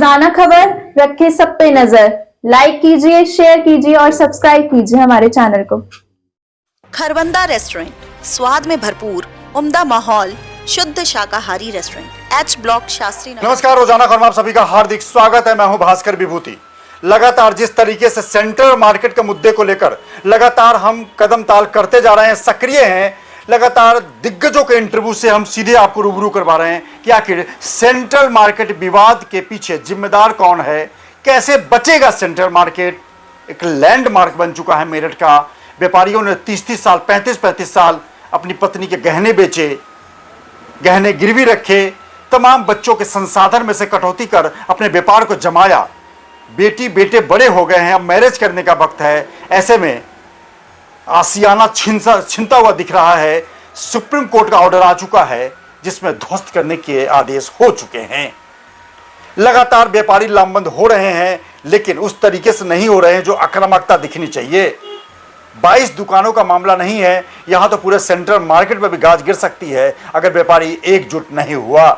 रोजाना खबर रखे सब पे नजर। लाइक कीजिए, शेयर कीजिए और सब्सक्राइब कीजिए हमारे चैनल को। खरवंदा रेस्टोरेंट, स्वाद में भरपूर, उम्दा माहौल, शुद्ध शाकाहारी restaurant, H block, Shastri Nagar. नमस्कार, रोजाना खबर में आप सभी का हार्दिक स्वागत है। मैं हूं भास्कर विभूति। लगातार जिस तरीके से सेंट्रल मार्केट के मुद्दे को लेकर लगातार हम कदम ताल करते जा रहे हैं, सक्रिय हैं, लगातार दिग्गजों के इंटरव्यू से हम सीधे आपको रूबरू करवा रहे हैं कि आखिर सेंट्रल मार्केट विवाद के पीछे जिम्मेदार कौन है, कैसे बचेगा सेंट्रल मार्केट। एक लैंडमार्क बन चुका है मेरठ का। व्यापारियों ने 30-30 साल, 35-35 साल अपनी पत्नी के गहने बेचे, गहने गिरवी रखे, तमाम बच्चों के संसाधन में से कटौती कर अपने व्यापार को जमाया। बेटी बेटे बड़े हो गए हैं, अब मैरिज करने का वक्त है। ऐसे में आसियाना छिनता हुआ दिख रहा है। सुप्रीम कोर्ट का ऑर्डर आ चुका है जिसमें ध्वस्त करने के आदेश हो चुके हैं। लगातार व्यापारी लामबंद हो रहे हैं, लेकिन उस तरीके से नहीं हो रहे हैं जो आक्रामकता दिखनी चाहिए। 22 दुकानों का मामला नहीं है, यहां तो पूरे सेंट्रल मार्केट में भी गाज गिर सकती है अगर व्यापारी एकजुट नहीं हुआ।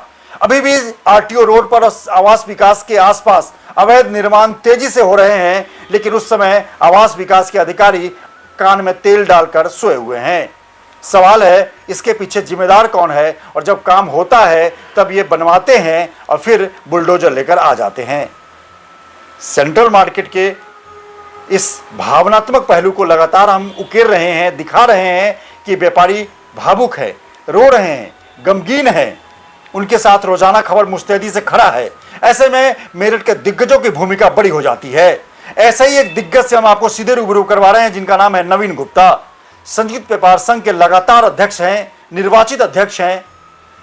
अभी भी आरटीओ रोड पर आवास विकास के आसपास अवैध निर्माण तेजी से हो रहे हैं, लेकिन उस समय आवास विकास के अधिकारी कान में तेल डालकर सोए हुए हैं। सवाल है इसके पीछे जिम्मेदार कौन है, और जब काम होता है तब ये बनवाते हैं और फिर बुलडोजर लेकर आ जाते हैं। सेंट्रल मार्केट के इस भावनात्मक पहलू को लगातार हम उकेर रहे हैं, दिखा रहे हैं कि व्यापारी भावुक है, रो रहे हैं, गमगीन हैं। उनके साथ रोजाना खबर मुस्तैदी से खड़ा है। ऐसे में मेरठ के दिग्गजों की भूमिका बड़ी हो जाती है। ऐसे ही एक दिग्गज से हम आपको सीधे रूबरू करवा रहे हैं जिनका नाम है नवीन गुप्ता। संयुक्त व्यापार संघ के लगातार अध्यक्ष हैं, निर्वाचित अध्यक्ष हैं।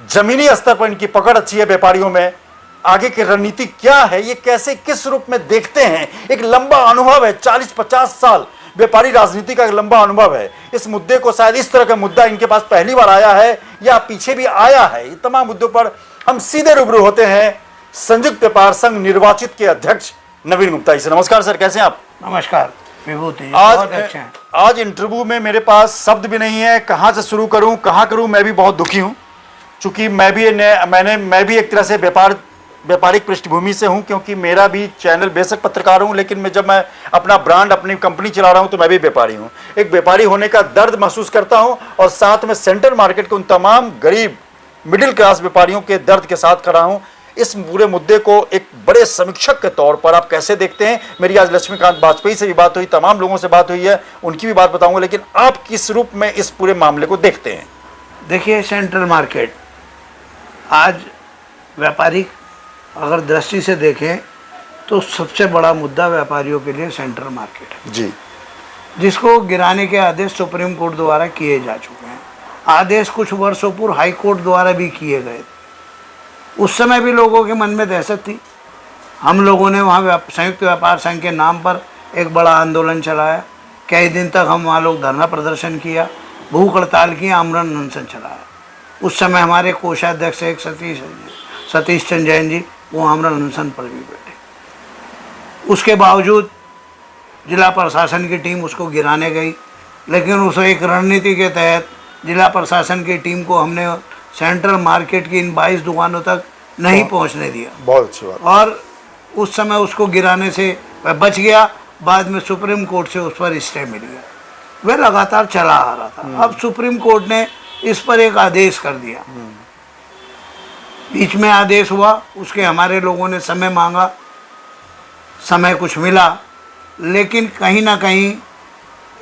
जमीनी स्तर पर इनकी पकड़ अच्छी है व्यापारियों में। आगे की रणनीति क्या है, ये कैसे किस रूप में देखते हैं, एक लंबा अनुभव है। 40-50 साल व्यापारी राजनीति का एक लंबा अनुभव है। इस मुद्दे को शायद इस तरह का मुद्दा इनके पास पहली बार आया है या पीछे भी आया है। ये तमाम मुद्दों पर हम सीधे रूबरू होते हैं संयुक्त व्यापार संघ निर्वाचित के अध्यक्ष नवीन गुप्ता जी से। नमस्कार सर, कैसे हैं आप? नमस्कार विभूति, बहुत अच्छे हैं। आज इंटरव्यू में मेरे पास शब्द भी नहीं है, कहाँ से शुरू करूँ, कहाँ करूँ। मैं भी बहुत दुखी हूँ, चूंकि मैं भी एक तरह से व्यापारिक पृष्ठभूमि से हूं, क्योंकि मेरा भी चैनल बेशक पत्रकार हूं, लेकिन जब मैं अपना ब्रांड, अपनी कंपनी चला रहा हूं तो मैं भी व्यापारी हूं। एक व्यापारी होने का दर्द महसूस करता हूं और साथ में सेंट्रल मार्केट के उन तमाम गरीब मिडिल क्लास व्यापारियों के दर्द के साथ खड़ा हूं। इस पूरे मुद्दे को एक बड़े समीक्षक के तौर पर आप कैसे देखते हैं? मेरी आज लक्ष्मीकांत वाजपेयी से भी बात हुई, तमाम लोगों से बात हुई है, उनकी भी बात बताऊंगा, लेकिन आप किस रूप में इस पूरे मामले को देखते हैं? देखिए, सेंट्रल मार्केट आज व्यापारिक अगर दृष्टि से देखें तो सबसे बड़ा मुद्दा व्यापारियों के लिए सेंट्रल मार्केट है जी, जिसको गिराने के आदेश सुप्रीम कोर्ट द्वारा किए जा चुके हैं। आदेश कुछ वर्षों पूर्व हाई कोर्ट द्वारा भी किए गए। उस समय भी लोगों के मन में दहशत थी। हम लोगों ने वहाँ संयुक्त व्यापार संघ के नाम पर एक बड़ा आंदोलन चलाया। कई दिन तक हम वहाँ लोग धरना प्रदर्शन किया, भूख हड़ताल की, आमरण अनशन चलाया। उस समय हमारे कोषाध्यक्ष एक सतीश चंद्र जैन जी, वो आमरण अनशन पर भी बैठे। उसके बावजूद जिला प्रशासन की टीम उसको गिराने गई, लेकिन उस एक रणनीति के तहत जिला प्रशासन की टीम को हमने सेंट्रल मार्केट की इन 22 दुकानों तक नहीं पहुंचने दिया। बहुत अच्छी बात। और उस समय उसको गिराने से वह बच गया। बाद में सुप्रीम कोर्ट से उस पर स्टे मिल गया। वह लगातार चला आ रहा था। अब सुप्रीम कोर्ट ने इस पर एक आदेश कर दिया। बीच में आदेश हुआ, उसके हमारे लोगों ने समय मांगा, समय कुछ मिला, लेकिन कहीं ना कहीं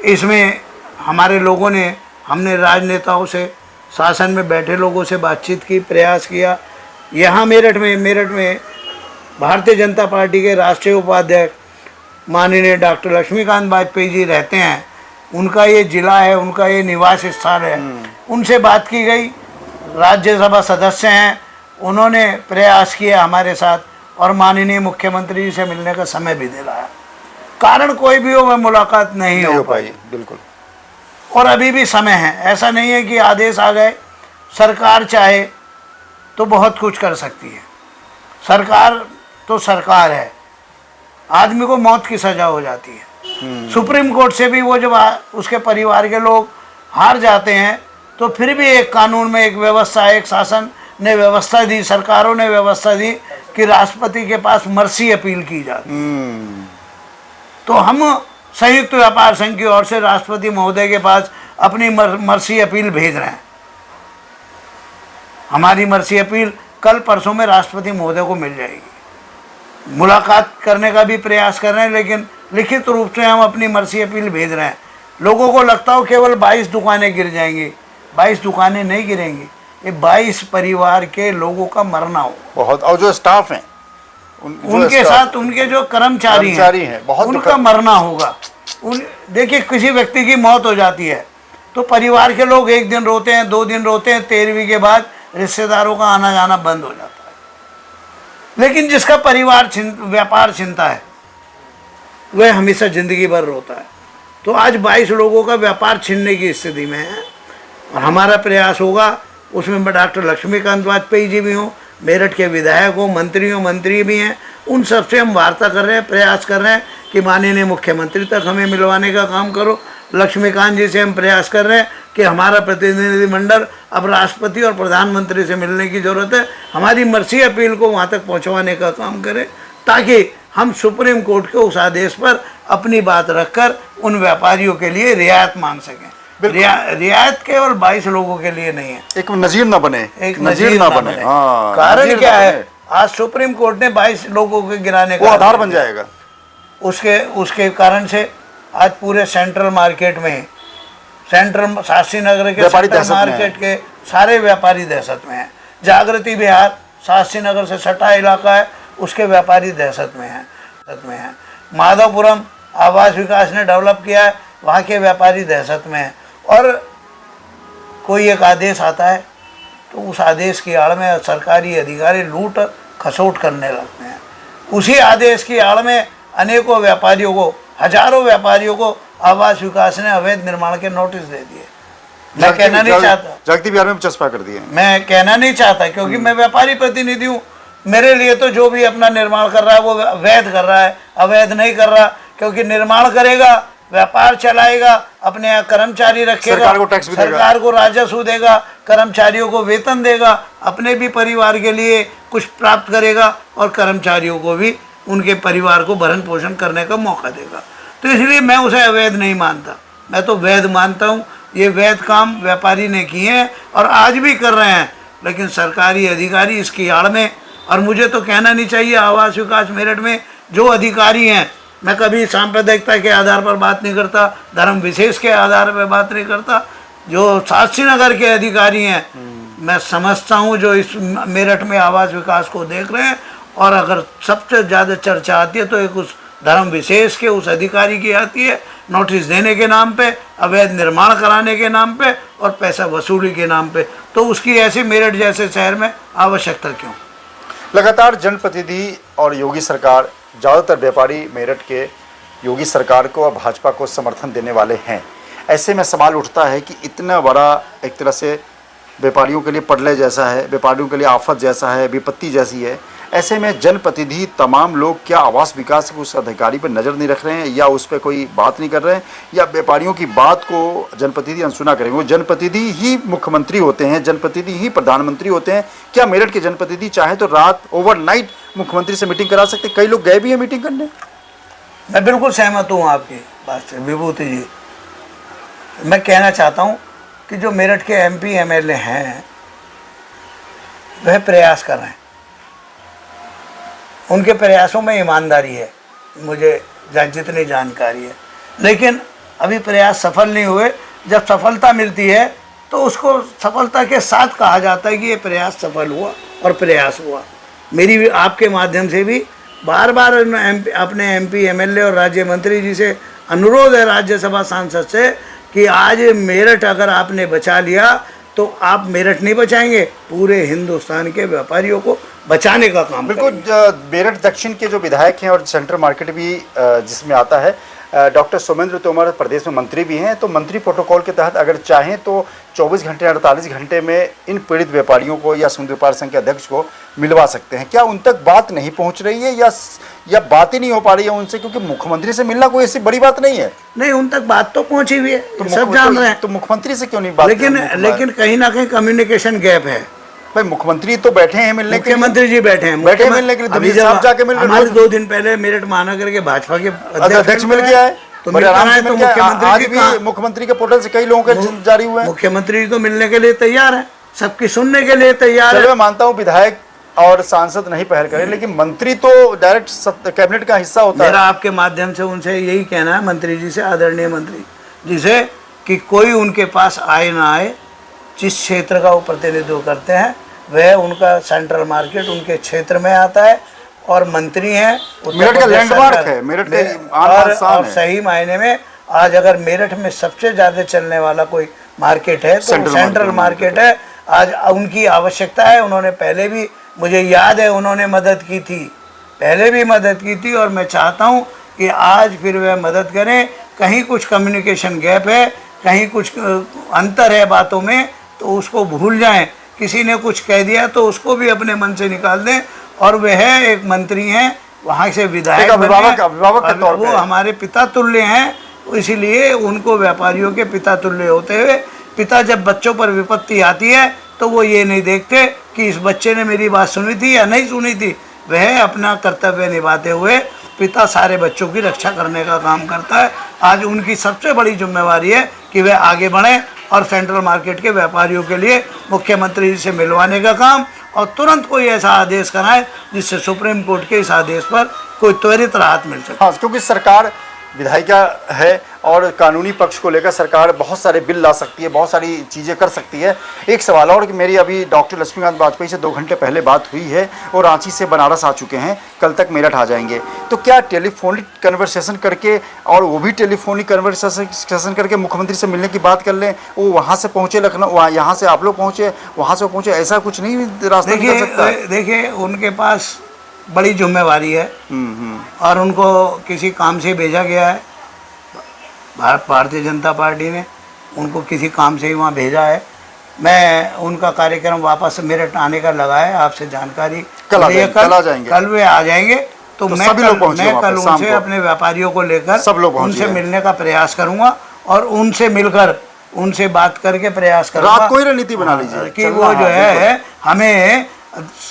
इसमें हमारे लोगों ने, हमने राजनेताओं से, शासन में बैठे लोगों से बातचीत की, प्रयास किया। यहाँ मेरठ में भारतीय जनता पार्टी के राष्ट्रीय उपाध्यक्ष माननीय डॉक्टर लक्ष्मीकांत वाजपेयी जी रहते हैं। उनका ये जिला है, उनका ये निवास स्थान है। उनसे बात की गई। राज्यसभा सदस्य हैं, उन्होंने प्रयास किया हमारे साथ और माननीय मुख्यमंत्री जी से मिलने का समय भी दिलाया। कारण कोई भी हो, वह मुलाकात नहीं हो पाई। बिल्कुल। और अभी भी समय है, ऐसा नहीं है कि आदेश आ गए। सरकार चाहे तो बहुत कुछ कर सकती है। सरकार तो सरकार है, आदमी को मौत की सज़ा हो जाती है। सुप्रीम कोर्ट से भी वो जब उसके परिवार के लोग हार जाते हैं तो फिर भी एक कानून में एक व्यवस्था, एक शासन ने व्यवस्था दी, सरकारों ने व्यवस्था दी कि राष्ट्रपति के पास मर्सी अपील की जाती है। तो हम संयुक्त व्यापार संघ की ओर से राष्ट्रपति महोदय के पास अपनी मर्सी अपील भेज रहे हैं। हमारी मर्सी अपील कल परसों में राष्ट्रपति महोदय को मिल जाएगी। मुलाकात करने का भी प्रयास कर रहे हैं, लेकिन लिखित रूप से हम अपनी मर्सी अपील भेज रहे हैं। लोगों को लगता हो केवल 22 दुकानें गिर जाएंगी, 22 दुकानें नहीं गिरेंगी, ये 22 परिवार के लोगों का मरना हो बहुत, और जो स्टाफ हैं उनके साथ उनके जो कर्मचारी हैं बहुत उनका मरना होगा। देखिए, किसी व्यक्ति की मौत हो जाती है तो परिवार के लोग 1 दिन रोते हैं, 2 दिन रोते हैं, 13वीं के बाद रिश्तेदारों का आना जाना बंद हो जाता है। लेकिन जिसका परिवार व्यापार छिनता है वह हमेशा जिंदगी भर रोता है। तो आज 22 लोगों का व्यापार छीनने की स्थिति में है और हमारा प्रयास होगा, उसमें डॉक्टर लक्ष्मीकांत वाजपेयी जी भी हों, मेरठ के विधायक हो, मंत्री भी हैं, उन सबसे हम वार्ता कर रहे हैं, प्रयास कर रहे हैं कि माननीय मुख्यमंत्री तक हमें मिलवाने का काम करो। लक्ष्मीकांत जी से हम प्रयास कर रहे हैं कि हमारा प्रतिनिधिमंडल अब राष्ट्रपति और प्रधानमंत्री से मिलने की ज़रूरत है, हमारी मर्सी अपील को वहाँ तक पहुँचवाने का काम करें, ताकि हम सुप्रीम कोर्ट के उस आदेश पर अपनी बात रखकर उन व्यापारियों के लिए रियायत मांग सकें। रियायत केवल 22 लोगों के लिए नहीं है, एक नजीर ना बने, एक नजीर ना बने। कारण क्या है, आज सुप्रीम कोर्ट ने 22 लोगों के गिराने का आधार बन जाएगा। उसके कारण से आज पूरे सेंट्रल मार्केट में, सेंट्रल शास्त्री नगर के सेंट्रल मार्केट के सारे व्यापारी दहशत में हैं। जागृति विहार शास्त्री नगर से सटा इलाका है, उसके व्यापारी दहशत में हैं। माधवपुरम आवास विकास ने डेवलप किया है, वहाँ के व्यापारी दहशत में हैं। और कोई एक आदेश आता है तो उस आदेश की आड़ में सरकारी अधिकारी लूट खसोट करने लगते हैं। उसी आदेश की आड़ में अनेकों व्यापारियों को, हजारों व्यापारियों को आवास विकास ने अवैध निर्माण के नोटिस दे दिए। मैं कहना नहीं चाहता, जागती बिहार में चस्पा कर दिए, मैं कहना नहीं चाहता, क्योंकि मैं व्यापारी प्रतिनिधि हूँ। मेरे लिए तो जो भी अपना निर्माण कर रहा है वो वैध कर रहा है, अवैध नहीं कर रहा, क्योंकि निर्माण करेगा, व्यापार चलाएगा, अपने यहाँ कर्मचारी रखेगा, सरकार को टैक्स भी देगा, सरकार को राजस्व देगा, कर्मचारियों को वेतन देगा, अपने भी परिवार के लिए कुछ प्राप्त करेगा और कर्मचारियों को भी उनके परिवार को भरण पोषण करने का मौका देगा। तो इसलिए मैं उसे अवैध नहीं मानता, मैं तो वैध मानता हूँ। ये वैध काम व्यापारी ने किए हैं और आज भी कर रहे हैं, लेकिन सरकारी अधिकारी इसकी आड़ में, और मुझे तो कहना नहीं चाहिए, आवास विकास मेरठ में जो अधिकारी हैं, मैं कभी सांप्रदायिकता के आधार पर बात नहीं करता, धर्म विशेष के आधार पर बात नहीं करता, जो शास्त्री नगर के अधिकारी हैं, मैं समझता हूँ जो इस मेरठ में आवास विकास को देख रहे हैं, और अगर सबसे ज़्यादा चर्चा आती है तो एक उस धर्म विशेष के उस अधिकारी की आती है, नोटिस देने के नाम पे, अवैध निर्माण कराने के नाम पे और पैसा वसूली के नाम पे। तो उसकी ऐसे मेरठ जैसे शहर में आवश्यकता क्यों? लगातार जनप्रतिनिधि और योगी सरकार, ज़्यादातर व्यापारी मेरठ के योगी सरकार को और भाजपा को समर्थन देने वाले हैं। ऐसे में सवाल उठता है कि इतना बड़ा एक तरह से व्यापारियों के लिए पड़ले जैसा है, व्यापारियों के लिए आफत जैसा है, विपत्ति जैसी है, ऐसे में जनप्रतिनिधि तमाम लोग क्या आवास विकास उस अधिकारी पर नज़र नहीं रख रहे हैं, या उस पर कोई बात नहीं कर रहे हैं, या व्यापारियों की बात को जनप्रतिनिधि अनसुना करेंगे? वो जनप्रतिनिधि ही मुख्यमंत्री होते हैं, जनप्रतिनिधि ही प्रधानमंत्री होते हैं। क्या मेरठ के जनप्रतिनिधि चाहे तो रात ओवरनाइट मुख्यमंत्री से मीटिंग करा सकते? कई लोग गए भी हैं मीटिंग करने। मैं बिल्कुल सहमत हूँ आपकी बात से विभूति जी। मैं कहना चाहता हूँ कि जो मेरठ के MP MLA हैं वह प्रयास कर रहे हैं, उनके प्रयासों में ईमानदारी है, मुझे जितनी जानकारी है, लेकिन अभी प्रयास सफल नहीं हुए। जब सफलता मिलती है तो उसको सफलता के साथ कहा जाता है कि ये प्रयास सफल हुआ और प्रयास हुआ। मेरी आपके माध्यम से भी बार बार अपने MP MLA और राज्य मंत्री जी से अनुरोध है, राज्यसभा सांसद से, कि आज मेरठ अगर आपने बचा लिया तो आप मेरठ नहीं बचाएंगे, पूरे हिंदुस्तान के व्यापारियों को बचाने का काम। बिल्कुल। मेरठ दक्षिण के जो विधायक हैं और सेंट्रल मार्केट भी जिसमें आता है, डॉक्टर सोमेंद्र तोमर प्रदेश में मंत्री भी हैं, तो मंत्री प्रोटोकॉल के तहत अगर चाहें तो 24 घंटे 48 घंटे में इन पीड़ित व्यापारियों को या समुद्र व्यापार संघ के अध्यक्ष को मिलवा सकते हैं। क्या उन तक बात नहीं पहुंच रही है, या बात ही नहीं हो पा रही है उनसे? क्योंकि मुख्यमंत्री से मिलना कोई ऐसी बड़ी बात नहीं है। नहीं, उन तक बात तो पहुंची हुई है, तो सब जान रहे हैं, तो मुख्यमंत्री से क्यों नहीं बात? लेकिन कहीं ना कहीं कम्युनिकेशन गैप है। भाई मुख्यमंत्री तो बैठे हैं मिलने के लिए, मुख्यमंत्री जी बैठे हैं, बैठे मिलने के लिए, अभी दिल्ली साहब जाके मिल रहे हमारे 2 दिन पहले मेरठ महानगर के भाजपा के अध्यक्ष मिल गया है, तो बड़े आराम से तो मिल गया। आज मुख्यमंत्री भी मुख्यमंत्री के पोर्टल से कई लोगों के जारी हुए हैं। मुख्यमंत्री तो मिलने के लिए तैयार है, सबकी सुनने के लिए तैयार चलो है। मैं मानता हूँ विधायक और सांसद नहीं पहल करें, लेकिन मंत्री तो डायरेक्ट कैबिनेट का हिस्सा होता मेरा है। आपके माध्यम से उनसे यही कहना है, मंत्री जी से, आदरणीय मंत्री जी से, कि कोई उनके पास आए ना आए, जिस क्षेत्र का वो प्रतिनिधित्व करते हैं वह उनका सेंट्रल मार्केट उनके क्षेत्र में आता है, और मंत्री हैं उत्तर मेरठ का प्रदेश लैंडमार्क सरकार। है, मेरठ का आन शान और है। सही मायने में आज अगर मेरठ में सबसे ज्यादा चलने वाला कोई मार्केट है तो सेंट्रल मार्केट है। आज उनकी आवश्यकता है, उन्होंने पहले भी, मुझे याद है उन्होंने मदद की थी, पहले भी मदद की थी, और मैं चाहता हूं कि आज फिर वह मदद करें। कहीं कुछ कम्युनिकेशन गैप है, कहीं कुछ अंतर है बातों में, तो उसको भूल जाएं। किसी ने कुछ कह दिया तो उसको भी अपने मन से निकाल दें। और वह एक मंत्री हैं, वहाँ से विधायक बने, अभिभावक के तौर वो पे हमारे पिता तुल्य हैं, इसीलिए उनको व्यापारियों के पिता तुल्य होते हुए, पिता जब बच्चों पर विपत्ति आती है तो वो ये नहीं देखते कि इस बच्चे ने मेरी बात सुनी थी या नहीं सुनी थी, वह अपना कर्तव्य निभाते हुए पिता सारे बच्चों की रक्षा करने का काम करता है। आज उनकी सबसे बड़ी जिम्मेवारी है कि वे आगे बढ़ें और सेंट्रल मार्केट के व्यापारियों के लिए मुख्यमंत्री जी से मिलवाने का काम, और तुरंत कोई ऐसा आदेश कराएं जिससे सुप्रीम कोर्ट के इस आदेश पर कोई त्वरित राहत मिल सके। हाँ, क्योंकि सरकार विधायिका है और कानूनी पक्ष को लेकर सरकार बहुत सारे बिल ला सकती है, बहुत सारी चीज़ें कर सकती है। एक सवाल और कि मेरी अभी डॉक्टर लक्ष्मीकांत वाजपेयी से 2 घंटे पहले बात हुई है और रांची से बनारस आ चुके हैं, कल तक मेरठ आ जाएंगे। तो क्या टेलीफोनिक कन्वर्सेशन करके, और वो भी टेलीफोनिक कन्वर्सेशन करके मुख्यमंत्री से मिलने की बात कर लें? वो वहाँ से पहुँचे लखनऊ, यहाँ से आप लोग पहुँचे, वहाँ से पहुँचे, ऐसा कुछ नहीं रास्ता निकल सकता? देखिए उनके पास बड़ी जिम्मेवारी है और उनको किसी काम से भेजा गया है, भारतीय जनता पार्टी ने उनको किसी काम से ही वहाँ भेजा है। मैं उनका कार्यक्रम वापस मेरठ आने का लगा है, आपसे जानकारी कल आ जाएंगे, कल वे आ जाएंगे। तो मैं कल उनसे अपने व्यापारियों को लेकर सब लोग उनसे मिलने का प्रयास करूँगा और उनसे मिलकर उनसे बात करके प्रयास करूँगा। रात को ही रणनीति बना लीजिए कि वो जो है हमें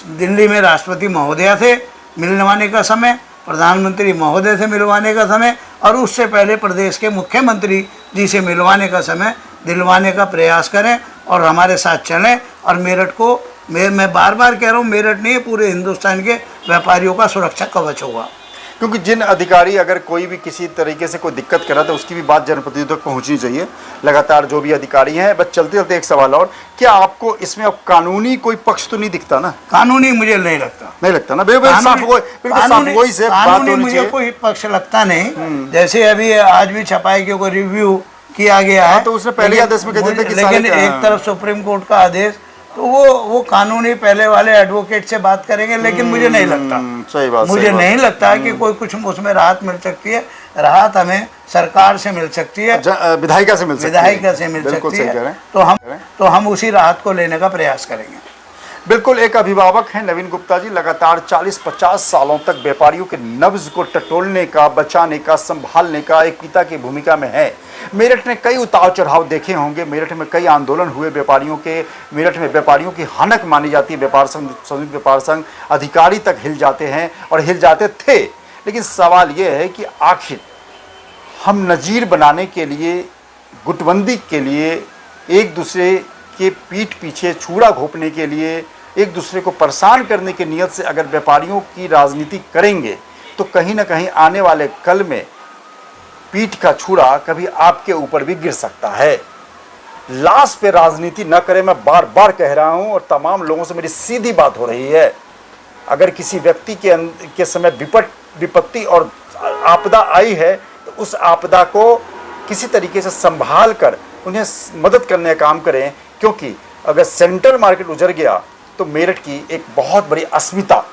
दिल्ली में राष्ट्रपति महोदया से मिलवाने का समय, प्रधानमंत्री महोदय से मिलवाने का समय, और उससे पहले प्रदेश के मुख्यमंत्री जी से मिलवाने का समय दिलवाने का प्रयास करें और हमारे साथ चलें। और मेरठ को मैं बार बार कह रहा हूँ, मेरठ नहीं पूरे हिंदुस्तान के व्यापारियों का सुरक्षा कवच होगा। क्योंकि जिन अधिकारी, अगर कोई भी किसी तरीके से कोई दिक्कत करा तो उसकी भी बात जनप्रतिनिधियों तक पहुंचनी चाहिए, लगातार जो भी अधिकारी हैं। बस चलते चलते एक सवाल और, क्या आपको इसमें अब कानूनी कोई पक्ष तो नहीं दिखता ना? कानूनी मुझे नहीं लगता, नहीं लगता ना, वही से बात होनी चाहिए। कोई पक्ष लगता नहीं। जैसे अभी आज भी छपाई के ऊपर रिव्यू किया गया है, तो उसने पहले आदेश में कहते थे कि लेकिन एक तरफ सुप्रीम कोर्ट का आदेश, तो वो कानूनी पहले वाले एडवोकेट से बात करेंगे, लेकिन मुझे नहीं लगता, सही बात, मुझे नहीं लगता है कि कोई कुछ उसमें राहत मिल सकती है। राहत हमें सरकार से मिल सकती है, विधायिका से मिल सकती है, तो हम उसी राहत को लेने का प्रयास करेंगे। बिल्कुल। एक अभिभावक हैं नवीन गुप्ता जी, लगातार 40-50 सालों तक व्यापारियों के नब्ज को टटोलने का, बचाने का, संभालने का एक पिता की भूमिका में है। मेरठ ने कई उतार चढ़ाव देखे होंगे, मेरठ में कई आंदोलन हुए व्यापारियों के, मेरठ में व्यापारियों की हानक मानी जाती है, व्यापार संघ, संयुक्त व्यापार संघ अधिकारी तक हिल जाते हैं और हिल जाते थे। लेकिन सवाल ये है कि आखिर हम नज़ीर बनाने के लिए, गुटबंदी के लिए, एक दूसरे के पीठ पीछे छुरा घोंपने के लिए, एक दूसरे को परेशान करने की नीयत से अगर व्यापारियों की राजनीति करेंगे तो कहीं ना कहीं आने वाले कल में पीठ का छुरा कभी आपके ऊपर भी गिर सकता है। लाश पे राजनीति न करें, मैं बार बार कह रहा हूं और तमाम लोगों से मेरी सीधी बात हो रही है। अगर किसी व्यक्ति के समय विपत्ति और आपदा आई है तो उस आपदा को किसी तरीके से संभाल कर उन्हें मदद करने का काम करें, क्योंकि अगर सेंट्रल मार्केट उजड़ गया तो मेरठ की एक बहुत बड़ी अस्मिता,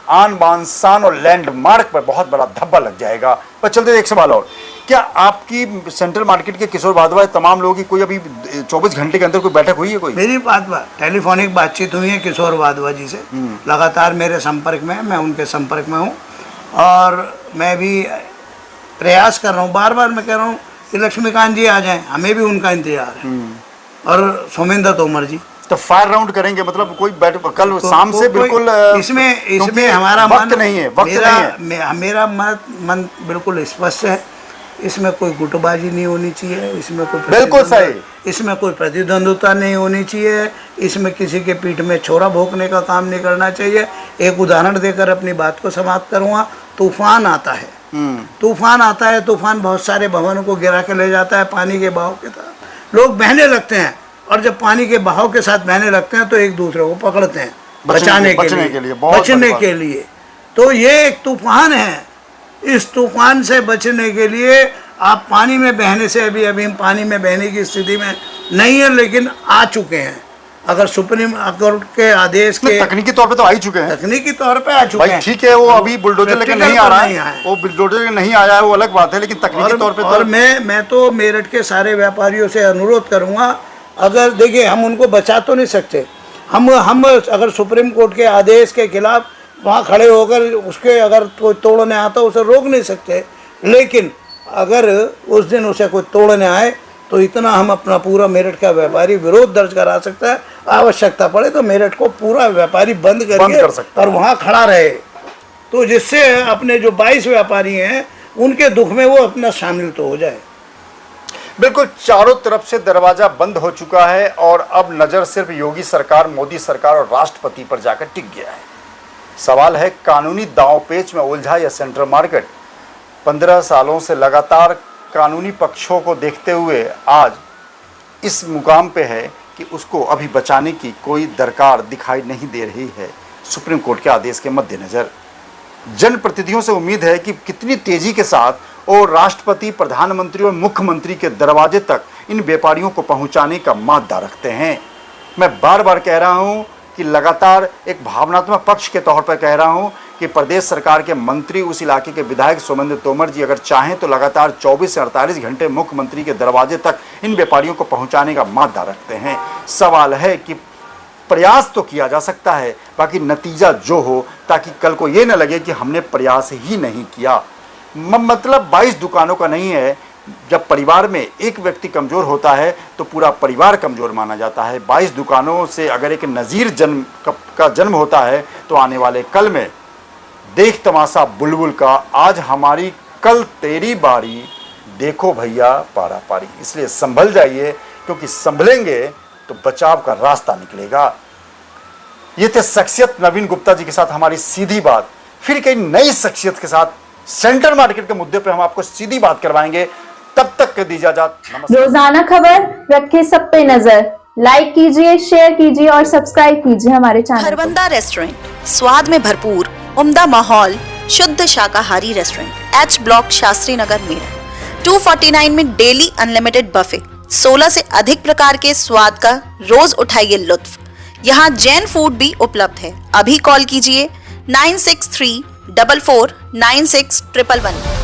आन बान शान और लैंडमार्क पर बहुत बड़ा धब्बा लग जाएगा। पर चलते एक सवाल और, क्या आपकी सेंट्रल मार्केट के किशोर वाधवा तमाम लोगों की कोई अभी 24 घंटे के अंदर कोई बैठक हुई है? कोई मेरी टेलीफोनिक बातचीत हुई है किशोर वाधवा जी से, लगातार मेरे संपर्क में है, मैं उनके संपर्क में हूँ और मैं भी प्रयास कर रहा हूँ, बार बार मैं कह रहा हूँ कि लक्ष्मीकांत जी आ जाएं, हमें भी उनका इंतजार है, और सोमेंद्र तोमर जी। तो फायर राउंड करेंगे, मतलब कोई कल शाम से बिल्कुल इसमें हमारा वक्त नहीं है, वक्त नहीं है। मेरा मन बिल्कुल स्पष्ट है। इसमें कोई गुटबाजी नहीं होनी चाहिए, इसमें कोई बिल्कुल सही, इसमें कोई प्रतिद्वंद्विता नहीं होनी चाहिए, इसमें किसी के पीठ में छोरा भोंकने का काम नहीं करना चाहिए। एक उदाहरण देकर अपनी बात को समाप्त करूँगा। तूफान आता है, तूफान आता है, तूफान बहुत सारे भवनों को गिरा के ले जाता है पानी के बहाव के साथ। लोग बहने लगते हैं, और जब पानी के बहाव के साथ बहने लगते हैं तो एक दूसरे को पकड़ते हैं बचने के लिए। तो ये एक तूफान है। इस तूफान से बचने के लिए आप पानी में बहने से, अभी हम पानी में बहने की स्थिति में नहीं है, लेकिन आ चुके हैं। अगर सुप्रीम कोर्ट के आदेश के तकनीकी तौर पे तो आ ही चुके हैं, तकनीकी तौर पे आ चुके हैं। ठीक है, वो अभी बुलडोजर लेकर नहीं आ रहा है, वो बुलडोजर नहीं आया है, वो अलग बात है, लेकिन तकनीकी तौर पे और मैं तो मेरठ के सारे व्यापारियों से अनुरोध करूंगा, अगर देखिए हम उनको बचा तो नहीं सकते, हम अगर सुप्रीम कोर्ट के आदेश के खिलाफ वहाँ खड़े होकर उसके अगर कोई तोड़ने आता उसे रोक नहीं सकते, लेकिन अगर उस दिन उसे कोई तोड़ने आए तो इतना हम अपना पूरा मेरठ का व्यापारी विरोध दर्ज करा सकता है। आवश्यकता पड़े तो मेरठ को पूरा व्यापारी बंद कर सकता और वहाँ खड़ा रहे, तो जिससे अपने जो 22 व्यापारी हैं उनके दुख में वो अपना शामिल तो हो जाए। बिल्कुल, चारों तरफ से दरवाजा बंद हो चुका है और अब नजर सिर्फ योगी सरकार, मोदी सरकार और राष्ट्रपति पर जाकर टिक गया है। सवाल है, कानूनी दांवपेच में उलझा यह सेंट्रल मार्केट 15 सालों से लगातार कानूनी पक्षों को देखते हुए आज इस मुकाम पे है कि उसको अभी बचाने की कोई दरकार दिखाई नहीं दे रही है। सुप्रीम कोर्ट के आदेश के मद्देनजर जनप्रतिनिधियों से उम्मीद है कि कितनी तेजी के साथ और राष्ट्रपति, प्रधानमंत्री और मुख्यमंत्री के दरवाजे तक इन व्यापारियों को पहुंचाने का मादा रखते हैं। मैं बार बार कह रहा हूं कि लगातार एक भावनात्मक पक्ष के तौर पर कह रहा हूं कि प्रदेश सरकार के मंत्री, उस इलाके के विधायक सोमेंद्र तोमर जी अगर चाहें तो लगातार 24 से 48 घंटे मुख्यमंत्री के दरवाजे तक इन व्यापारियों को पहुंचाने का मादा रखते हैं। सवाल है कि प्रयास तो किया जा सकता है, बाकी नतीजा जो हो, ताकि कल को ये न लगे कि हमने प्रयास ही नहीं किया। मतलब 22 दुकानों का नहीं है। जब परिवार में एक व्यक्ति कमज़ोर होता है तो पूरा परिवार कमज़ोर माना जाता है। 22 दुकानों से अगर एक नज़ीर का जन्म होता है तो आने वाले कल में देख तमाशा बुलबुल का, आज हमारी कल तेरी बारी, देखो भैया पारा पारी। इसलिए संभल जाइए, क्योंकि संभलेंगे तो बचाव का रास्ता निकलेगा। ये थे शख्सियत नवीन गुप्ता जी के साथ हमारी सीधी बात। फिर कई नई शख्सियत के साथ सेंट्रल मार्केट के मुद्दे पर हम आपको सीधी बात करवाएंगे। तब तक के दी इजाजत, नमस्कार। रोजाना खबर रखे सब पे नजर, लाइक कीजिए, शेयर कीजिए और सब्सक्राइब कीजिए हमारे चैनल को। खरबंदा रेस्टोरेंट, स्वाद में भरपूर, उम्दा माहौल, शुद्ध शाकाहारी restaurant, H block, Shastri Nagar, Meerut. 249 में डेली अनलिमिटेड बफे, 16 से अधिक प्रकार के स्वाद का रोज उठाइए लुत्फ। यहाँ जैन फूड भी उपलब्ध है। अभी कॉल कीजिए 9634496111।